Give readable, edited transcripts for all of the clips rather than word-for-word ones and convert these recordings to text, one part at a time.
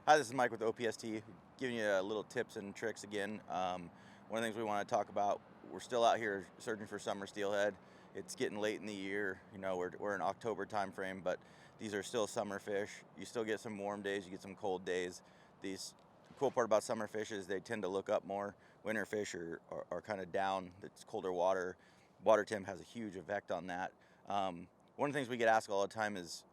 Hi, this is Mike with OPST, giving you little tips and tricks again. One of the things we want to talk about, we're still out here searching for summer steelhead. It's getting late in the year, you know, we're in October time frame, but these are still summer fish. You still get some warm days, you get some cold days. The cool part about summer fish is they tend to look up more. Winter fish are kind of down. It's colder water. Water temp has a huge effect on that. One of the things we get asked all the time is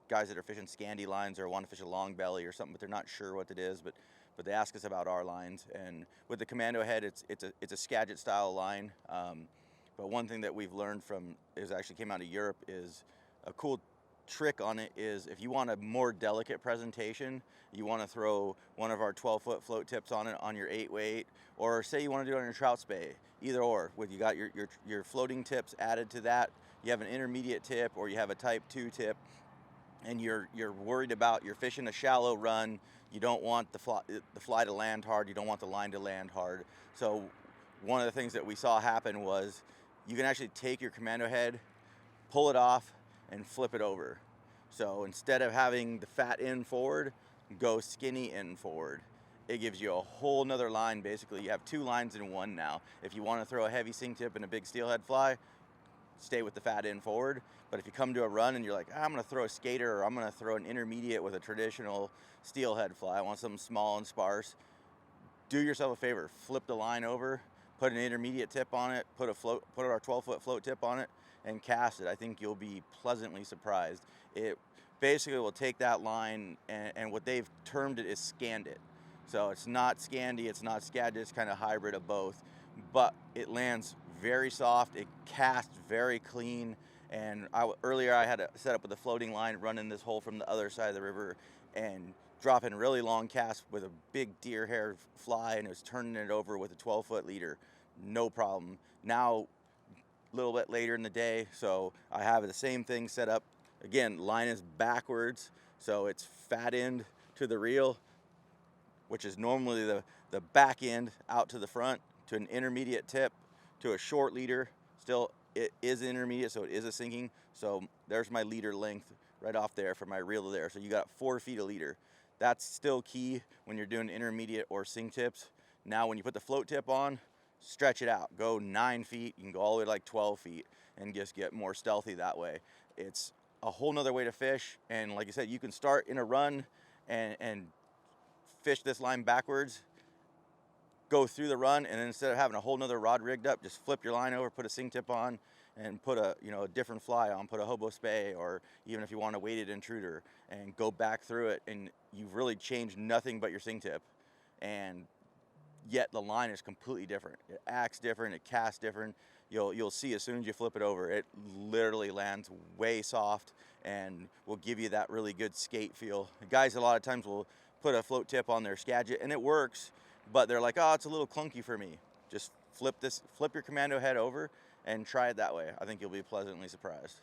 guys that are fishing Scandit lines or want to fish a long belly or something, but they're not sure what it is. But they ask us about our lines. And with the Commando head, it's a Scandit style line. But one thing that we've learned from actually came out of Europe is a cool trick on it is if you want a more delicate presentation, you want to throw one of our 12-foot float tips on it on your 8-weight, or say you want to do it on your trout spay, either or. With you got your floating tips added to that, you have an intermediate tip or you have a type 2 tip, and you're worried about you're fishing a shallow run. You don't want the fly to land hard. You don't want the line to land hard. So one of the things that we saw happen was you can actually take your Commando head, pull it off, and flip it over. So instead of having the fat end forward, go skinny end forward. It gives you a whole nother line. Basically, you have two lines in one now. If you want to throw a heavy sink tip and a big steelhead fly, stay with the fat end forward. But if you come to a run and you're like, I'm going to throw a skater, or I'm going to throw an intermediate with a traditional steelhead fly, I want something small and sparse, do yourself a favor, flip the line over, put an intermediate tip on it, put our 12-foot float tip on it, and cast it. I think you'll be pleasantly surprised. It basically will take that line, and what they've termed it is Scandit. So it's not Scandi, it's not Scandit, it's kind of hybrid of both, but it lands very soft, it casts very clean. And earlier I had to set up with a floating line running this hole from the other side of the river and dropping really long casts with a big deer hair fly, and it was turning it over with a 12-foot leader, no problem. Now, a little bit later in the day, so I have the same thing set up. Again, line is backwards, so it's fat end to the reel, which is normally the back end out to the front, to an intermediate tip, to a short leader. Still, it is intermediate, so it is a sinking. So there's my leader length right off there for my reel there. So you got 4 feet of leader. That's still key when you're doing intermediate or sink tips. Now when you put the float tip on, stretch it out. Go 9 feet, you can go all the way to like 12 feet and just get more stealthy that way. It's a whole nother way to fish. And like I said, you can start in a run and fish this line backwards, go through the run, and then instead of having a whole nother rod rigged up, just flip your line over, put a sink tip on, and put a different fly on, put a hobo spay, or even if you want a weighted intruder, and go back through it, and you've really changed nothing but your sink tip, and yet the line is completely different. It acts different, it casts different. You'll see as soon as you flip it over, it literally lands way soft and will give you that really good skate feel. The guys a lot of times will put a float tip on their Scandit, and it works, but they're like, oh, it's a little clunky for me. Just flip your Commando head over and try it that way. I think you'll be pleasantly surprised.